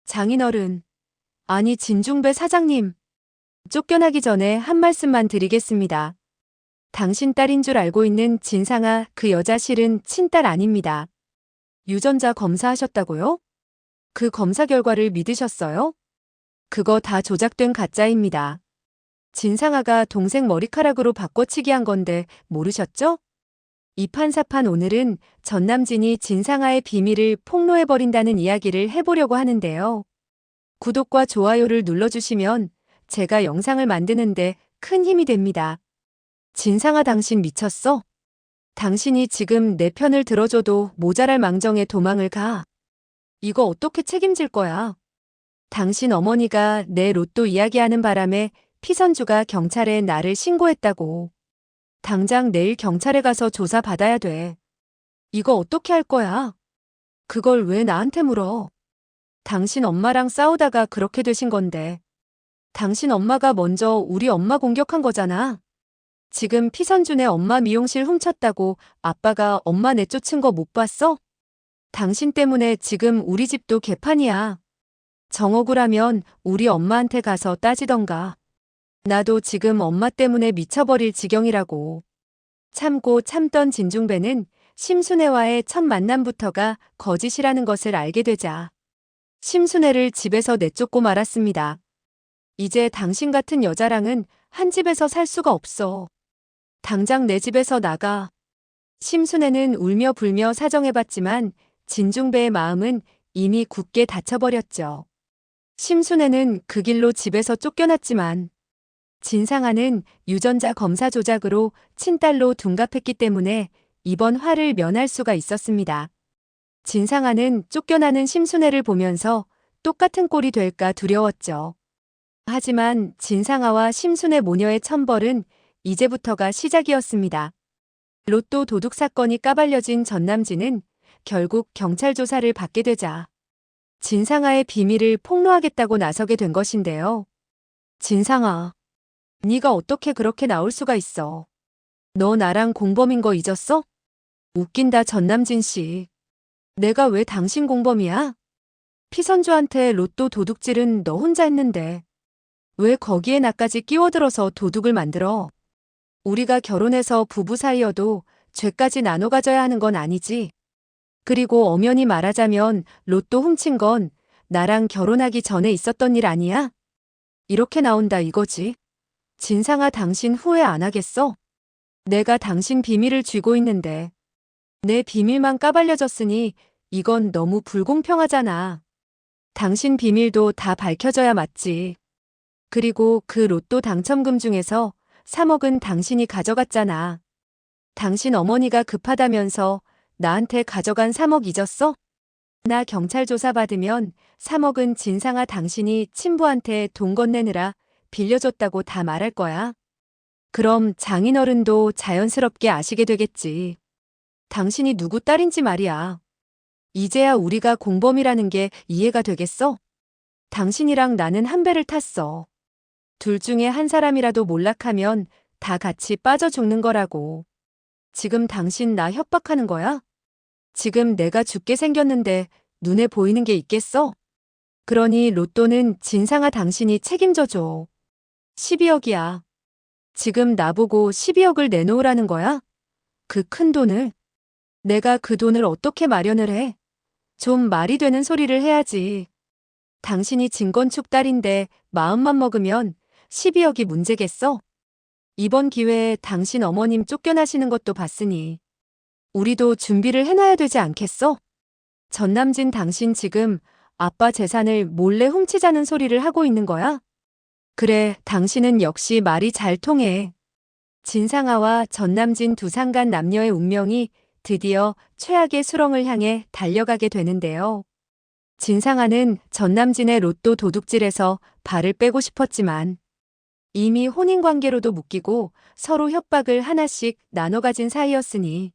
장인어른, 아니 진중배 사장님, 쫓겨나기 전에 한 말씀만 드리겠습니다. 당신 딸인 줄 알고 있는 진상아, 그 여자 실은 친딸 아닙니다. 유전자 검사하셨다고요? 그 검사 결과를 믿으셨어요? 그거 다 조작된 가짜입니다. 진상아가 동생 머리카락으로 바꿔치기 한 건데 모르셨죠? 이판사판 오늘은 전남진이 진상아의 비밀을 폭로해버린다는 이야기를 해보려고 하는데요. 구독과 좋아요를 눌러주시면 제가 영상을 만드는데 큰 힘이 됩니다. 진상아, 당신 미쳤어? 당신이 지금 내 편을 들어줘도 모자랄 망정에 도망을 가. 이거 어떻게 책임질 거야? 당신 어머니가 내 로또 이야기하는 바람에 피선주가 경찰에 나를 신고했다고. 당장 내일 경찰에 가서 조사받아야 돼. 이거 어떻게 할 거야? 그걸 왜 나한테 물어? 당신 엄마랑 싸우다가 그렇게 되신 건데. 당신 엄마가 먼저 우리 엄마 공격한 거잖아. 지금 피선준의 엄마 미용실 훔쳤다고 아빠가 엄마 내쫓은 거 못 봤어? 당신 때문에 지금 우리 집도 개판이야. 정억울하면 우리 엄마한테 가서 따지던가. 나도 지금 엄마 때문에 미쳐버릴 지경이라고. 참고 참던 진중배는 심순애와의 첫 만남부터가 거짓이라는 것을 알게 되자 심순애를 집에서 내쫓고 말았습니다. 이제 당신 같은 여자랑은 한 집에서 살 수가 없어. 당장 내 집에서 나가. 심순애는 울며 불며 사정해봤지만 진중배의 마음은 이미 굳게 닫혀버렸죠. 심순애는 그 길로 집에서 쫓겨났지만 진상아는 유전자 검사 조작으로 친딸로 둔갑했기 때문에 이번 화를 면할 수가 있었습니다. 진상아는 쫓겨나는 심순애를 보면서 똑같은 꼴이 될까 두려웠죠. 하지만 진상아와 심순애 모녀의 천벌은 이제부터가 시작이었습니다. 로또 도둑 사건이 까발려진 전남진은 결국 경찰 조사를 받게 되자 진상아의 비밀을 폭로하겠다고 나서게 된 것인데요. 진상아, 네가 어떻게 그렇게 나올 수가 있어? 너 나랑 공범인 거 잊었어? 웃긴다, 전남진 씨. 내가 왜 당신 공범이야? 피선주한테 로또 도둑질은 너 혼자 했는데 왜 거기에 나까지 끼워들어서 도둑을 만들어? 우리가 결혼해서 부부 사이여도 죄까지 나눠 가져야 하는 건 아니지. 그리고 엄연히 말하자면 로또 훔친 건 나랑 결혼하기 전에 있었던 일 아니야? 이렇게 나온다 이거지. 진상아, 당신 후회 안 하겠어? 내가 당신 비밀을 쥐고 있는데 내 비밀만 까발려졌으니 이건 너무 불공평하잖아. 당신 비밀도 다 밝혀져야 맞지. 그리고 그 로또 당첨금 중에서 3억은 당신이 가져갔잖아. 당신 어머니가 급하다면서 나한테 가져간 3억 잊었어? 나 경찰 조사 받으면 3억은 진상아 당신이 친부한테 돈 건네느라 빌려줬다고 다 말할 거야. 그럼 장인어른도 자연스럽게 아시게 되겠지. 당신이 누구 딸인지 말이야. 이제야 우리가 공범이라는 게 이해가 되겠어? 당신이랑 나는 한 배를 탔어. 둘 중에 한 사람이라도 몰락하면 다 같이 빠져 죽는 거라고. 지금 당신 나 협박하는 거야? 지금 내가 죽게 생겼는데 눈에 보이는 게 있겠어? 그러니 로또는 진상아 당신이 책임져 줘. 12억이야. 지금 나보고 12억을 내놓으라는 거야? 그 큰 돈을? 내가 그 돈을 어떻게 마련을 해? 좀 말이 되는 소리를 해야지. 당신이 진건축 딸인데 마음만 먹으면 12억이 문제겠어? 이번 기회에 당신 어머님 쫓겨나시는 것도 봤으니 우리도 준비를 해놔야 되지 않겠어? 전남진, 당신 지금 아빠 재산을 몰래 훔치자는 소리를 하고 있는 거야? 그래, 당신은 역시 말이 잘 통해. 진상아와 전남진 두 상간 남녀의 운명이 드디어 최악의 수렁을 향해 달려가게 되는데요. 진상아는 전남진의 로또 도둑질에서 발을 빼고 싶었지만 이미 혼인관계로도 묶이고 서로 협박을 하나씩 나눠 가진 사이였으니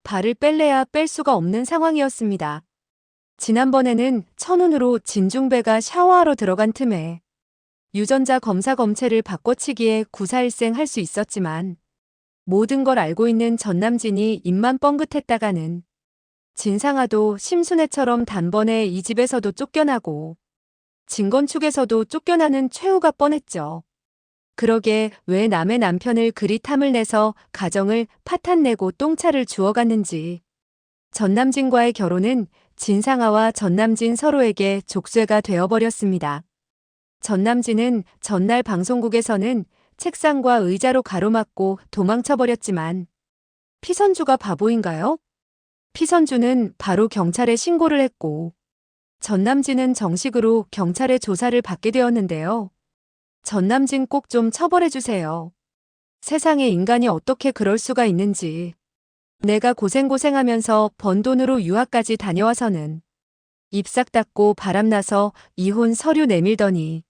발을 뺄래야 뺄 수가 없는 상황이었습니다. 지난번에는 천운으로 진중배가 샤워하러 들어간 틈에 유전자 검사 검체를 바꿔치기에 구사일생 할 수 있었지만 모든 걸 알고 있는 전남진이 입만 뻥긋했다가는 진상아도 심순애처럼 단번에 이 집에서도 쫓겨나고 진건 측에서도 쫓겨나는 최후가 뻔했죠. 그러게 왜 남의 남편을 그리 탐을 내서 가정을 파탄내고 똥차를 주워갔는지. 전남진과의 결혼은 진상아와 전남진 서로에게 족쇄가 되어버렸습니다. 전남진은 전날 방송국에서는 책상과 의자로 가로막고 도망쳐버렸지만 피선주가 바보인가요? 피선주는 바로 경찰에 신고를 했고 전남진은 정식으로 경찰의 조사를 받게 되었는데요. 전남진 꼭 좀 처벌해주세요. 세상에 인간이 어떻게 그럴 수가 있는지. 내가 고생하면서 번 돈으로 유학까지 다녀와서는 입 싹 닫고 바람나서 이혼 서류 내밀더니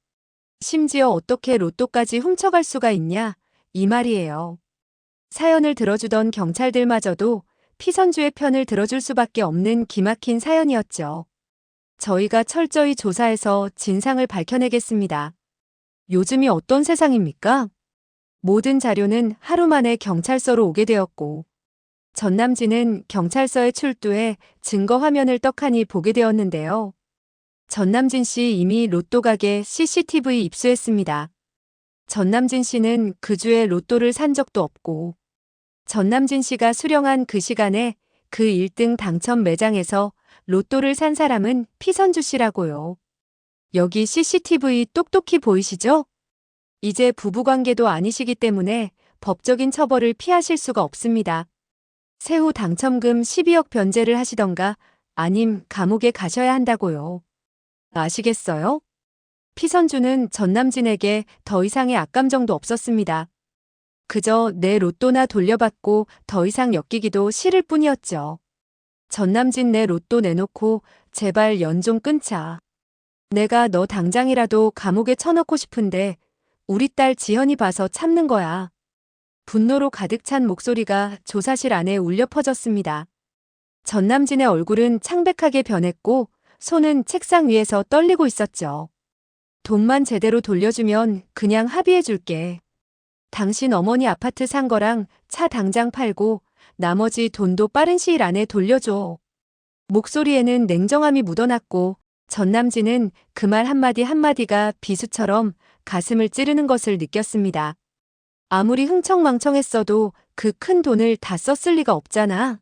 심지어 어떻게 로또까지 훔쳐갈 수가 있냐 이 말이에요. 사연을 들어주던 경찰들마저도 피선주의 편을 들어줄 수밖에 없는 기막힌 사연이었죠. 저희가 철저히 조사해서 진상을 밝혀내겠습니다. 요즘이 어떤 세상입니까? 모든 자료는 하루 만에 경찰서로 오게 되었고 전남진은 경찰서에 출두해 증거 화면을 떡하니 보게 되었는데요. 전남진 씨 이미 로또 가게 CCTV 입수했습니다. 전남진 씨는 그 주에 로또를 산 적도 없고 전남진 씨가 수령한 그 시간에 그 1등 당첨 매장에서 로또를 산 사람은 피선주 씨라고요. 여기 CCTV 똑똑히 보이시죠? 이제 부부관계도 아니시기 때문에 법적인 처벌을 피하실 수가 없습니다. 세후 당첨금 12억 변제를 하시던가 아님 감옥에 가셔야 한다고요. 아시겠어요? 피선주는 전남진에게 더 이상의 악감정도 없었습니다. 그저 내 로또나 돌려받고 더 이상 엮이기도 싫을 뿐이었죠. 전남진 내 로또 내놓고 제발 연 좀 끊자. 내가 너 당장이라도 감옥에 쳐넣고 싶은데 우리 딸 지현이 봐서 참는 거야. 분노로 가득 찬 목소리가 조사실 안에 울려 퍼졌습니다. 전남진의 얼굴은 창백하게 변했고 손은 책상 위에서 떨리고 있었죠. 돈만 제대로 돌려주면 그냥 합의해줄게. 당신 어머니 아파트 산 거랑 차 당장 팔고 나머지 돈도 빠른 시일 안에 돌려줘. 목소리에는 냉정함이 묻어났고 전남진은 그 말 한마디 한마디가 비수처럼 가슴을 찌르는 것을 느꼈습니다. 아무리 흥청망청했어도 그 큰 돈을 다 썼을 리가 없잖아.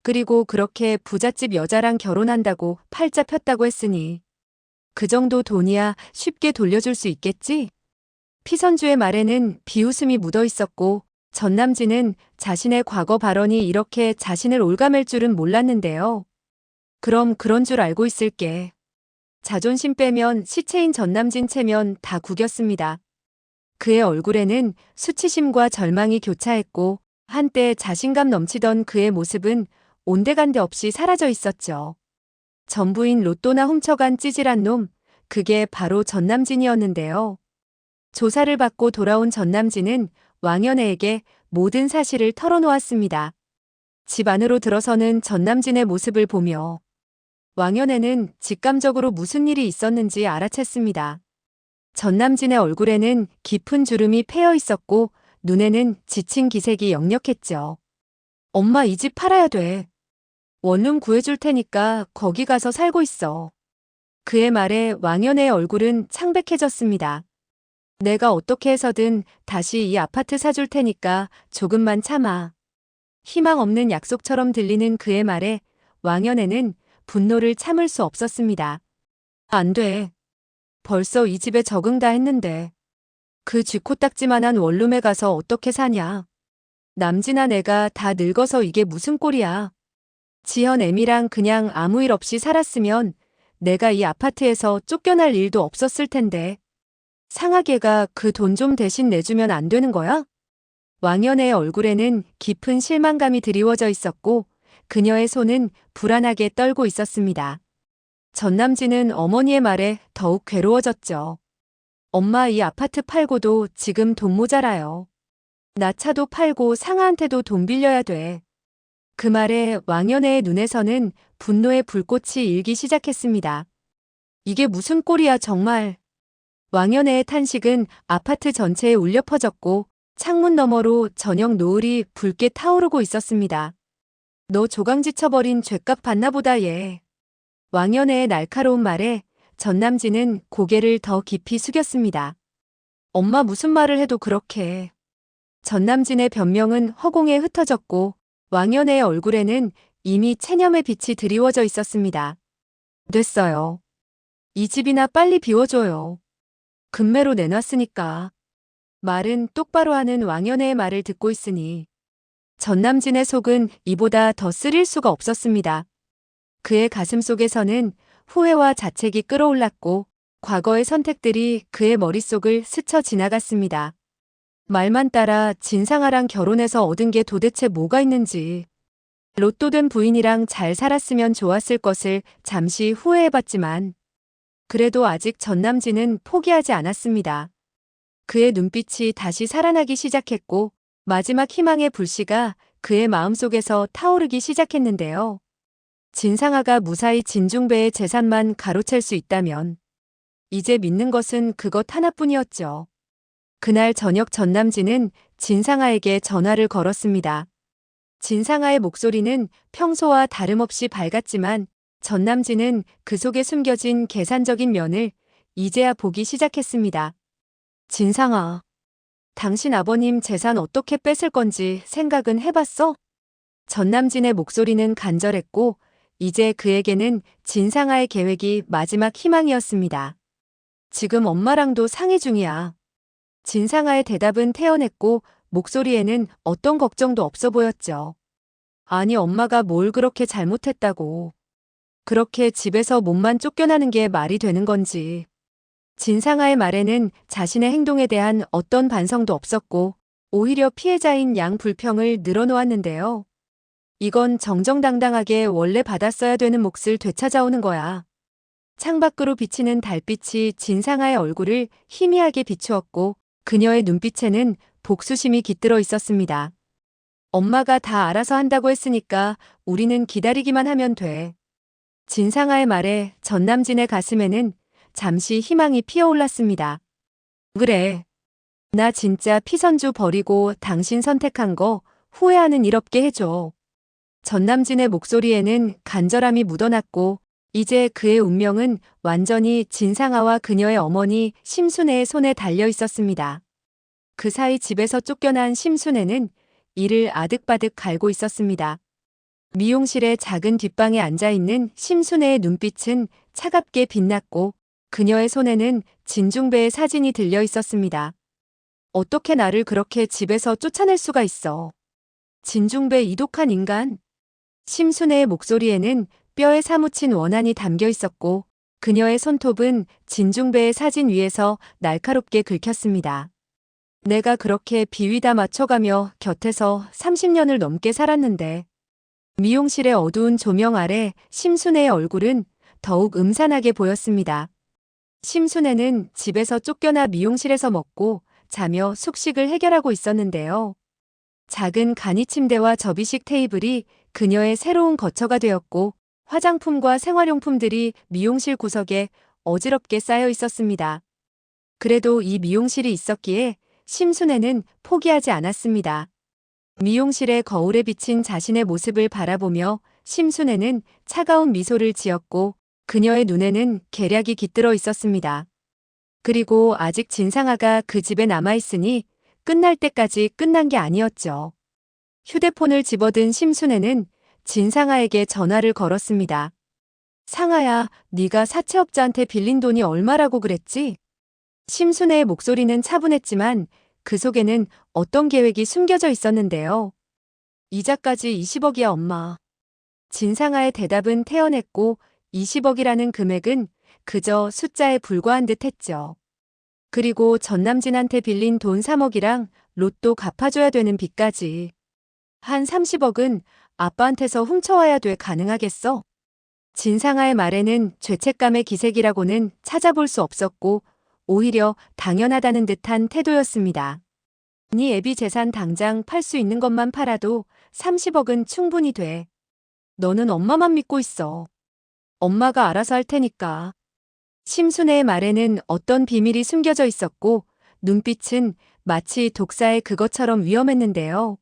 그리고 그렇게 부잣집 여자랑 결혼한다고 팔자 폈다고 했으니 그 정도 돈이야 쉽게 돌려줄 수 있겠지? 피선주의 말에는 비웃음이 묻어 있었고 전남진은 자신의 과거 발언이 이렇게 자신을 올가맬 줄은 몰랐는데요. 그럼 그런 줄 알고 있을게. 자존심 빼면 시체인 전남진 체면 다 구겼습니다. 그의 얼굴에는 수치심과 절망이 교차했고 한때 자신감 넘치던 그의 모습은 온데간데 없이 사라져 있었죠. 전부인 로또나 훔쳐간 찌질한 놈, 그게 바로 전남진이었는데요. 조사를 받고 돌아온 전남진은 왕연애에게 모든 사실을 털어놓았습니다. 집 안으로 들어서는 전남진의 모습을 보며 왕연애는 직감적으로 무슨 일이 있었는지 알아챘습니다. 전남진의 얼굴에는 깊은 주름이 패여 있었고 눈에는 지친 기색이 역력했죠. 엄마 이 집 팔아야 돼. 원룸 구해줄 테니까 거기 가서 살고 있어. 그의 말에 왕연애의 얼굴은 창백해졌습니다. 내가 어떻게 해서든 다시 이 아파트 사줄 테니까 조금만 참아. 희망 없는 약속처럼 들리는 그의 말에 왕연애는 분노를 참을 수 없었습니다. 안 돼. 벌써 이 집에 적응 다 했는데. 그 쥐코딱지만한 원룸에 가서 어떻게 사냐. 남진아 내가 다 늙어서 이게 무슨 꼴이야. 지현 애미랑 그냥 아무 일 없이 살았으면 내가 이 아파트에서 쫓겨날 일도 없었을 텐데. 상하게가 그 돈 좀 대신 내주면 안 되는 거야? 왕연애의 얼굴에는 깊은 실망감이 드리워져 있었고 그녀의 손은 불안하게 떨고 있었습니다. 전남진은 어머니의 말에 더욱 괴로워졌죠. 엄마 이 아파트 팔고도 지금 돈 모자라요. 나 차도 팔고 상아한테도 돈 빌려야 돼. 그 말에 왕연애의 눈에서는 분노의 불꽃이 일기 시작했습니다. 이게 무슨 꼴이야 정말. 왕연애의 탄식은 아파트 전체에 울려 퍼졌고 창문 너머로 저녁 노을이 붉게 타오르고 있었습니다. 너 조강지 쳐버린 죗값 받나 보다 얘. 왕연애의 날카로운 말에 전남진은 고개를 더 깊이 숙였습니다. 엄마 무슨 말을 해도 그렇게. 전남진의 변명은 허공에 흩어졌고 왕연애의 얼굴에는 이미 체념의 빛이 드리워져 있었습니다. 됐어요. 이 집이나 빨리 비워줘요. 금매로 내놨으니까. 말은 똑바로 하는 왕연애의 말을 듣고 있으니 전남진의 속은 이보다 더 쓰릴 수가 없었습니다. 그의 가슴 속에서는 후회와 자책이 끓어올랐고 과거의 선택들이 그의 머릿속을 스쳐 지나갔습니다. 말만 따라 진상아랑 결혼해서 얻은 게 도대체 뭐가 있는지. 로또 된 부인이랑 잘 살았으면 좋았을 것을 잠시 후회해봤지만 그래도 아직 전남진은 포기하지 않았습니다. 그의 눈빛이 다시 살아나기 시작했고 마지막 희망의 불씨가 그의 마음속에서 타오르기 시작했는데요. 진상아가 무사히 진중배의 재산만 가로챌 수 있다면 이제 믿는 것은 그것 하나뿐이었죠. 그날 저녁 전남진은 진상아에게 전화를 걸었습니다. 진상아의 목소리는 평소와 다름없이 밝았지만 전남진은 그 속에 숨겨진 계산적인 면을 이제야 보기 시작했습니다. 진상아, 당신 아버님 재산 어떻게 뺏을 건지 생각은 해봤어? 전남진의 목소리는 간절했고 이제 그에게는 진상아의 계획이 마지막 희망이었습니다. 지금 엄마랑도 상의 중이야. 진상아의 대답은 태연했고 목소리에는 어떤 걱정도 없어 보였죠. 아니 엄마가 뭘 그렇게 잘못했다고. 그렇게 집에서 몸만 쫓겨나는 게 말이 되는 건지. 진상아의 말에는 자신의 행동에 대한 어떤 반성도 없었고 오히려 피해자인 양 불평을 늘어놓았는데요. 이건 정정당당하게 원래 받았어야 되는 몫을 되찾아오는 거야. 창밖으로 비치는 달빛이 진상아의 얼굴을 희미하게 비추었고 그녀의 눈빛에는 복수심이 깃들어 있었습니다. 엄마가 다 알아서 한다고 했으니까 우리는 기다리기만 하면 돼. 진상아의 말에 전남진의 가슴에는 잠시 희망이 피어올랐습니다. 그래. 나 진짜 피선주 버리고 당신 선택한 거 후회하는 일 없게 해줘. 전남진의 목소리에는 간절함이 묻어났고 이제 그의 운명은 완전히 진상아와 그녀의 어머니 심순애의 손에 달려 있었습니다. 그 사이 집에서 쫓겨난 심순애는 이를 아득바득 갈고 있었습니다. 미용실의 작은 뒷방에 앉아있는 심순애의 눈빛은 차갑게 빛났고 그녀의 손에는 진중배의 사진이 들려 있었습니다. 어떻게 나를 그렇게 집에서 쫓아낼 수가 있어. 진중배 이 독한 인간. 심순애의 목소리에는 뼈에 사무친 원한이 담겨 있었고 그녀의 손톱은 진중배의 사진 위에서 날카롭게 긁혔습니다. 내가 그렇게 비위다 맞춰가며 곁에서 30년을 넘게 살았는데. 미용실의 어두운 조명 아래 심순애의 얼굴은 더욱 음산하게 보였습니다. 심순애는 집에서 쫓겨나 미용실에서 먹고 자며 숙식을 해결하고 있었는데요. 작은 간이 침대와 접이식 테이블이 그녀의 새로운 거처가 되었고 화장품과 생활용품들이 미용실 구석에 어지럽게 쌓여 있었습니다. 그래도 이 미용실이 있었기에 심순애는 포기하지 않았습니다. 미용실의 거울에 비친 자신의 모습을 바라보며 심순애는 차가운 미소를 지었고 그녀의 눈에는 계략이 깃들어 있었습니다. 그리고 아직 진상아가 그 집에 남아있으니 끝날 때까지 끝난 게 아니었죠. 휴대폰을 집어든 심순애는 진상아에게 전화를 걸었습니다. 상아야, 네가 사채업자한테 빌린 돈이 얼마라고 그랬지? 심순애의 목소리는 차분했지만 그 속에는 어떤 계획이 숨겨져 있었는데요. 이자까지 20억이야 엄마. 진상아의 대답은 태연했고 20억이라는 금액은 그저 숫자에 불과한 듯 했죠. 그리고 전남진한테 빌린 돈 3억이랑 로또 갚아줘야 되는 빚까지. 한 30억은 아빠한테서 훔쳐와야 돼 가능하겠어? 진상아의 말에는 죄책감의 기색이라고는 찾아볼 수 없었고 오히려 당연하다는 듯한 태도였습니다. 네 애비 재산 당장 팔 수 있는 것만 팔아도 30억은 충분히 돼. 너는 엄마만 믿고 있어. 엄마가 알아서 할 테니까. 심순애의 말에는 어떤 비밀이 숨겨져 있었고 눈빛은 마치 독사의 그것처럼 위험했는데요.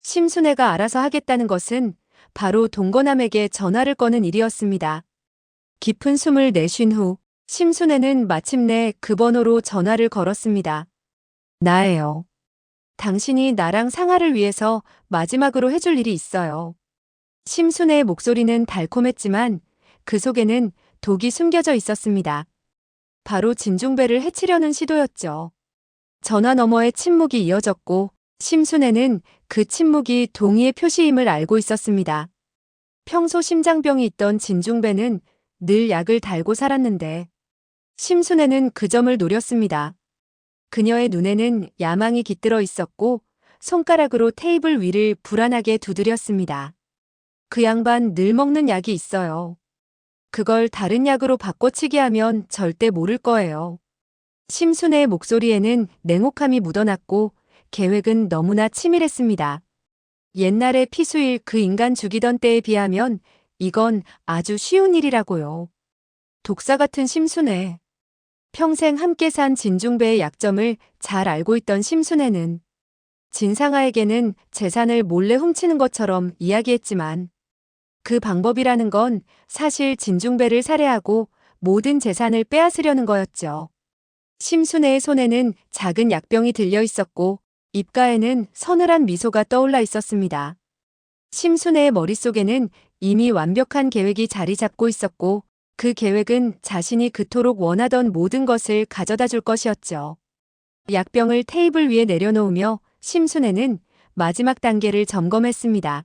심순애가 알아서 하겠다는 것은 바로 동거남에게 전화를 거는 일이었습니다. 깊은 숨을 내쉰 후 심순애는 마침내 그 번호로 전화를 걸었습니다. 나예요. 당신이 나랑 상아를 위해서 마지막으로 해줄 일이 있어요. 심순애의 목소리는 달콤했지만 그 속에는 독이 숨겨져 있었습니다. 바로 진중배를 해치려는 시도였죠. 전화 너머의 침묵이 이어졌고 심순애는 그 침묵이 동의의 표시임을 알고 있었습니다. 평소 심장병이 있던 진중배는 늘 약을 달고 살았는데 심순애는 그 점을 노렸습니다. 그녀의 눈에는 야망이 깃들어 있었고 손가락으로 테이블 위를 불안하게 두드렸습니다. 그 양반 늘 먹는 약이 있어요. 그걸 다른 약으로 바꿔치기 하면 절대 모를 거예요. 심순애의 목소리에는 냉혹함이 묻어났고 계획은 너무나 치밀했습니다. 옛날에 피수일 그 인간 죽이던 때에 비하면 이건 아주 쉬운 일이라고요. 독사 같은 심순애. 평생 함께 산 진중배의 약점을 잘 알고 있던 심순애는 진상아에게는 재산을 몰래 훔치는 것처럼 이야기했지만 그 방법이라는 건 사실 진중배를 살해하고 모든 재산을 빼앗으려는 거였죠. 심순애의 손에는 작은 약병이 들려 있었고 입가에는 서늘한 미소가 떠올라 있었습니다. 심순애의 머릿속에는 이미 완벽한 계획이 자리 잡고 있었고 그 계획은 자신이 그토록 원하던 모든 것을 가져다 줄 것이었죠. 약병을 테이블 위에 내려놓으며 심순애는 마지막 단계를 점검했습니다.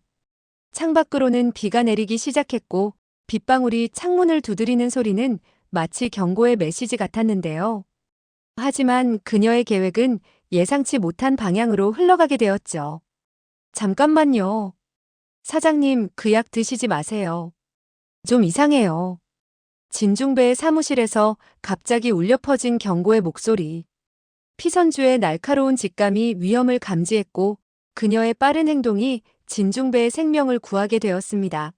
창밖으로는 비가 내리기 시작했고 빗방울이 창문을 두드리는 소리는 마치 경고의 메시지 같았는데요. 하지만 그녀의 계획은 예상치 못한 방향으로 흘러가게 되었죠. 잠깐만요. 사장님, 그 약 드시지 마세요. 좀 이상해요. 진중배의 사무실에서 갑자기 울려 퍼진 경고의 목소리. 피선주의 날카로운 직감이 위험을 감지했고 그녀의 빠른 행동이 진중배의 생명을 구하게 되었습니다.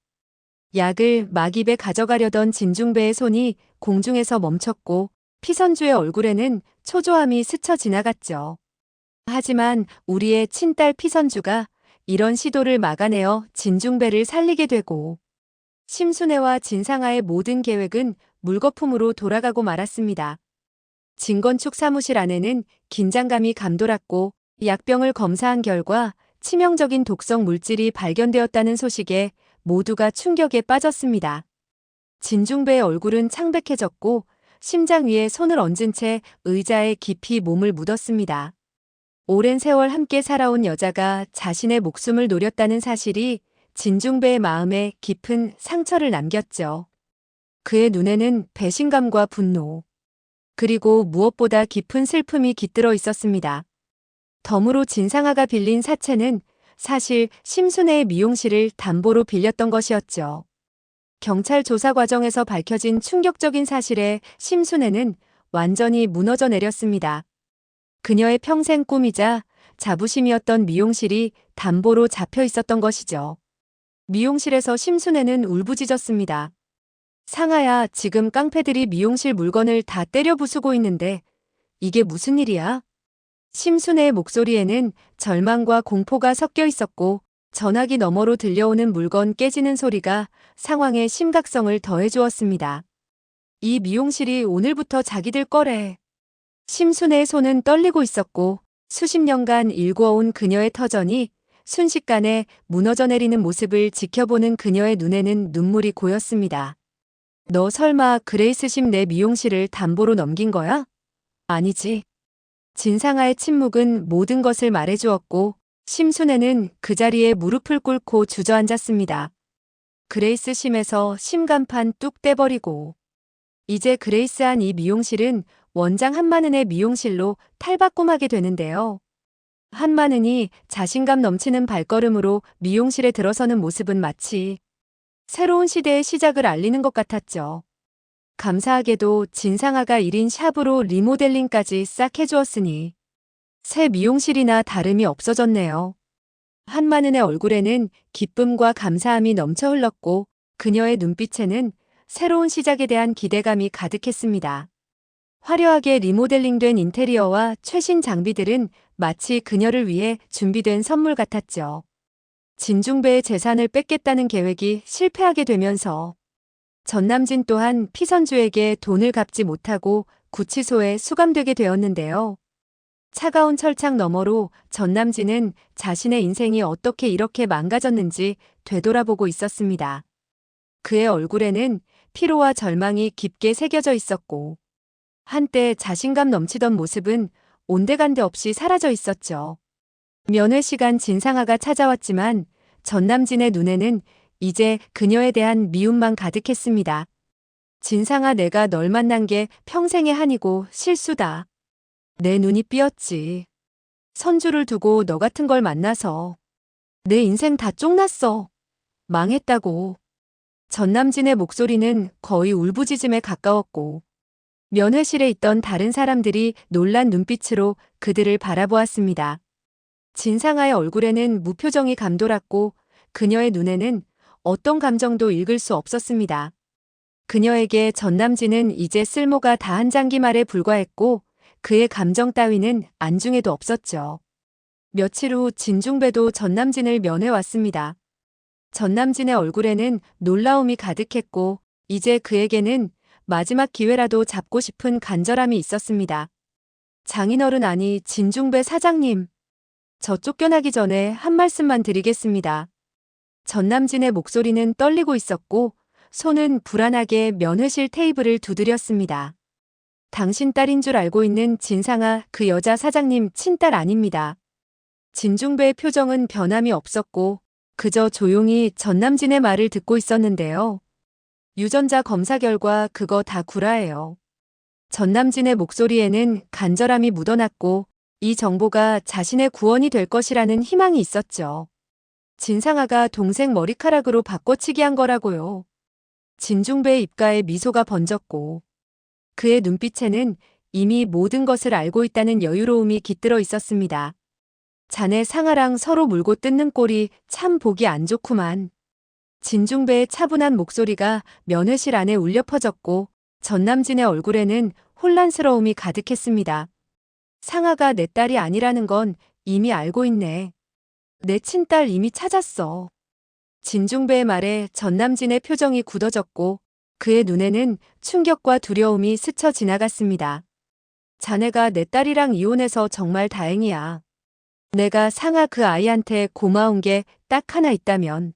약을 막 입에 가져가려던 진중배의 손이 공중에서 멈췄고 피선주의 얼굴에는 초조함이 스쳐 지나갔죠. 하지만 우리의 친딸 피선주가 이런 시도를 막아내어 진중배를 살리게 되고 심순애와 진상아의 모든 계획은 물거품으로 돌아가고 말았습니다. 진건축 사무실 안에는 긴장감이 감돌았고 약병을 검사한 결과 치명적인 독성 물질이 발견되었다는 소식에 모두가 충격에 빠졌습니다. 진중배의 얼굴은 창백해졌고 심장 위에 손을 얹은 채 의자에 깊이 몸을 묻었습니다. 오랜 세월 함께 살아온 여자가 자신의 목숨을 노렸다는 사실이 진중배의 마음에 깊은 상처를 남겼죠. 그의 눈에는 배신감과 분노, 그리고 무엇보다 깊은 슬픔이 깃들어 있었습니다. 덤으로 진상아가 빌린 사채는 사실 심순애의 미용실을 담보로 빌렸던 것이었죠. 경찰 조사 과정에서 밝혀진 충격적인 사실에 심순애는 완전히 무너져 내렸습니다. 그녀의 평생 꿈이자 자부심이었던 미용실이 담보로 잡혀 있었던 것이죠. 미용실에서 심순애는 울부짖었습니다. 상아야, 지금 깡패들이 미용실 물건을 다 때려 부수고 있는데 이게 무슨 일이야? 심순애의 목소리에는 절망과 공포가 섞여 있었고 전화기 너머로 들려오는 물건 깨지는 소리가 상황의 심각성을 더해주었습니다. 이 미용실이 오늘부터 자기들 거래. 심순애의 손은 떨리고 있었고 수십 년간 일구어온 그녀의 터전이 순식간에 무너져 내리는 모습을 지켜보는 그녀의 눈에는 눈물이 고였습니다. 너 설마 그레이스심 내 미용실을 담보로 넘긴 거야? 아니지. 진상아의 침묵은 모든 것을 말해주었고 심순애는 그 자리에 무릎을 꿇고 주저앉았습니다. 그레이스심에서 심간판 뚝 떼버리고 이제 그레이스한 이 미용실은 원장 한마는의 미용실로 탈바꿈하게 되는데요. 한마는이 자신감 넘치는 발걸음으로 미용실에 들어서는 모습은 마치 새로운 시대의 시작을 알리는 것 같았죠. 감사하게도 진상아가 1인 샵으로 리모델링까지 싹 해주었으니 새 미용실이나 다름이 없어졌네요. 한마는의 얼굴에는 기쁨과 감사함이 넘쳐 흘렀고 그녀의 눈빛에는 새로운 시작에 대한 기대감이 가득했습니다. 화려하게 리모델링된 인테리어와 최신 장비들은 마치 그녀를 위해 준비된 선물 같았죠. 진중배의 재산을 뺏겠다는 계획이 실패하게 되면서 전남진 또한 피선주에게 돈을 갚지 못하고 구치소에 수감되게 되었는데요. 차가운 철창 너머로 전남진은 자신의 인생이 어떻게 이렇게 망가졌는지 되돌아보고 있었습니다. 그의 얼굴에는 피로와 절망이 깊게 새겨져 있었고, 한때 자신감 넘치던 모습은 온데간데 없이 사라져 있었죠. 면회 시간 진상아가 찾아왔지만 전남진의 눈에는 이제 그녀에 대한 미움만 가득했습니다. 진상아, 내가 널 만난 게 평생의 한이고 실수다. 내 눈이 삐었지. 선주를 두고 너 같은 걸 만나서 내 인생 다 쪽났어. 망했다고. 전남진의 목소리는 거의 울부짖음에 가까웠고, 면회실에 있던 다른 사람들이 놀란 눈빛으로 그들을 바라보았습니다. 진상아의 얼굴에는 무표정이 감돌았고 그녀의 눈에는 어떤 감정도 읽을 수 없었습니다. 그녀에게 전남진은 이제 쓸모가 다 한 장기 말에 불과했고 그의 감정 따위는 안중에도 없었죠. 며칠 후 진중배도 전남진을 면회 왔습니다. 전남진의 얼굴에는 놀라움이 가득했고 이제 그에게는 마지막 기회라도 잡고 싶은 간절함이 있었습니다. 장인어른, 아니 진중배 사장님. 저 쫓겨나기 전에 한 말씀만 드리겠습니다. 전남진의 목소리는 떨리고 있었고 손은 불안하게 면회실 테이블을 두드렸습니다. 당신 딸인 줄 알고 있는 진상아, 그 여자 사장님 친딸 아닙니다. 진중배의 표정은 변함이 없었고 그저 조용히 전남진의 말을 듣고 있었는데요. 유전자 검사 결과 그거 다 구라예요. 전남진의 목소리에는 간절함이 묻어났고 이 정보가 자신의 구원이 될 것이라는 희망이 있었죠. 진상아가 동생 머리카락으로 바꿔치기 한 거라고요. 진중배의 입가에 미소가 번졌고 그의 눈빛에는 이미 모든 것을 알고 있다는 여유로움이 깃들어 있었습니다. 자네 상아랑 서로 물고 뜯는 꼴이 참 보기 안 좋구만. 진중배의 차분한 목소리가 면회실 안에 울려 퍼졌고 전남진의 얼굴에는 혼란스러움이 가득했습니다. 상아가 내 딸이 아니라는 건 이미 알고 있네. 내 친딸 이미 찾았어. 진중배의 말에 전남진의 표정이 굳어졌고 그의 눈에는 충격과 두려움이 스쳐 지나갔습니다. 자네가 내 딸이랑 이혼해서 정말 다행이야. 내가 상아 그 아이한테 고마운 게 딱 하나 있다면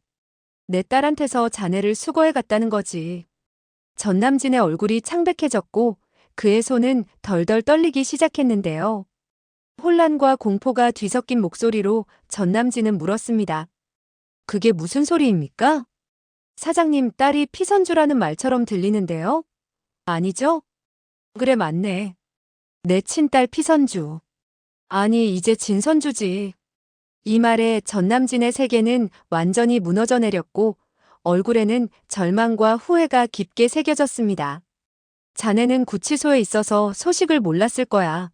내 딸한테서 자네를 수거해 갔다는 거지. 전남진의 얼굴이 창백해졌고 그의 손은 덜덜 떨리기 시작했는데요. 혼란과 공포가 뒤섞인 목소리로 전남진은 물었습니다. 그게 무슨 소리입니까? 사장님, 딸이 피선주라는 말처럼 들리는데요? 아니죠? 그래, 맞네. 내 친딸 피선주. 아니, 이제 진선주지. 이 말에 전남진의 세계는 완전히 무너져 내렸고 얼굴에는 절망과 후회가 깊게 새겨졌습니다. 자네는 구치소에 있어서 소식을 몰랐을 거야.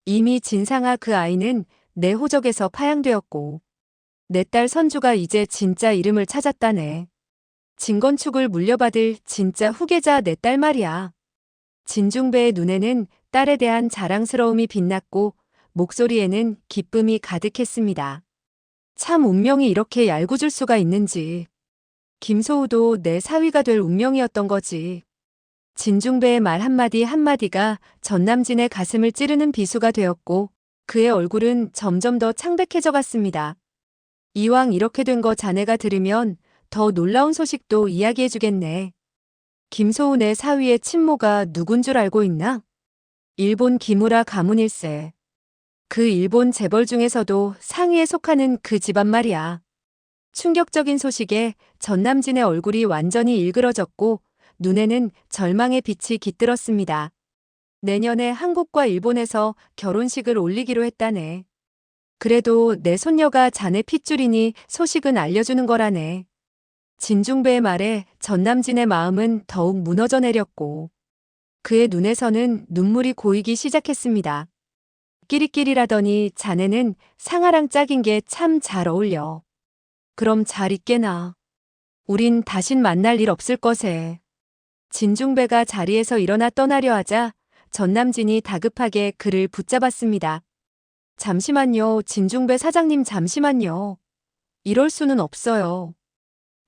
이미 진상아 그 아이는 내 호적에서 파양되었고 내 딸 선주가 이제 진짜 이름을 찾았다네. 진건축을 물려받을 진짜 후계자 내 딸 말이야. 진중배의 눈에는 딸에 대한 자랑스러움이 빛났고 목소리에는 기쁨이 가득했습니다. 참 운명이 이렇게 얄궂을 수가 있는지. 김소우도 내 사위가 될 운명이었던 거지. 진중배의 말 한마디 한마디가 전남진의 가슴을 찌르는 비수가 되었고 그의 얼굴은 점점 더 창백해져 갔습니다. 이왕 이렇게 된 거 자네가 들으면 더 놀라운 소식도 이야기해주겠네. 김소우 내 사위의 친모가 누군 줄 알고 있나? 일본 기무라 가문일세. 그 일본 재벌 중에서도 상위에 속하는 그 집안 말이야. 충격적인 소식에 전남진의 얼굴이 완전히 일그러졌고 눈에는 절망의 빛이 깃들었습니다. 내년에 한국과 일본에서 결혼식을 올리기로 했다네. 그래도 내 손녀가 자네 핏줄이니 소식은 알려주는 거라네. 진중배의 말에 전남진의 마음은 더욱 무너져 내렸고 그의 눈에서는 눈물이 고이기 시작했습니다. 끼리끼리라더니 자네는 상아랑 짝인 게 참 잘 어울려. 그럼 잘 있게나. 우린 다신 만날 일 없을 것에. 진중배가 자리에서 일어나 떠나려 하자 전남진이 다급하게 그를 붙잡았습니다. 잠시만요, 진중배 사장님, 잠시만요. 이럴 수는 없어요.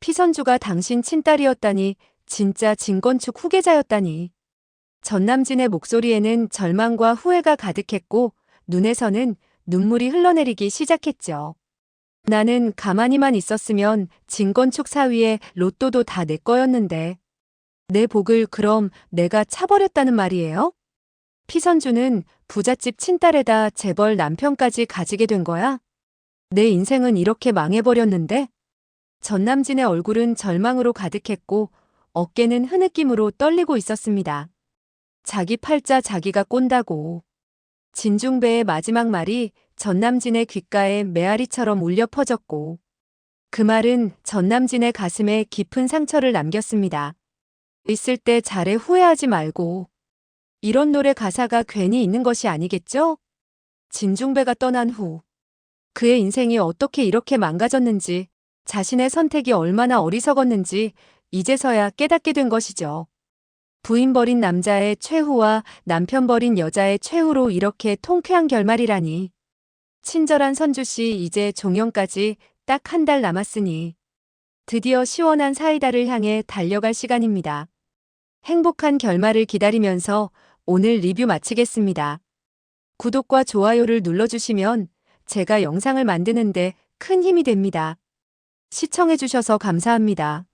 피선주가 당신 친딸이었다니 진짜 진건축 후계자였다니. 전남진의 목소리에는 절망과 후회가 가득했고 눈에서는 눈물이 흘러내리기 시작했죠. 나는 가만히만 있었으면 진건축 사위의 로또도 다 내 거였는데 내 복을 그럼 내가 차버렸다는 말이에요? 피선주는 부잣집 친딸에다 재벌 남편까지 가지게 된 거야? 내 인생은 이렇게 망해버렸는데? 전남진의 얼굴은 절망으로 가득했고 어깨는 흐느낌으로 떨리고 있었습니다. 자기 팔자 자기가 꼰다고. 진중배의 마지막 말이 전남진의 귓가에 메아리처럼 울려 퍼졌고 그 말은 전남진의 가슴에 깊은 상처를 남겼습니다. 있을 때 잘해 후회하지 말고. 이런 노래 가사가 괜히 있는 것이 아니겠죠? 진중배가 떠난 후 그의 인생이 어떻게 이렇게 망가졌는지, 자신의 선택이 얼마나 어리석었는지 이제서야 깨닫게 된 것이죠. 부인 버린 남자의 최후와 남편 버린 여자의 최후로 이렇게 통쾌한 결말이라니. 친절한 선주씨, 이제 종영까지 딱 한 달 남았으니 드디어 시원한 사이다를 향해 달려갈 시간입니다. 행복한 결말을 기다리면서 오늘 리뷰 마치겠습니다. 구독과 좋아요를 눌러주시면 제가 영상을 만드는데 큰 힘이 됩니다. 시청해주셔서 감사합니다.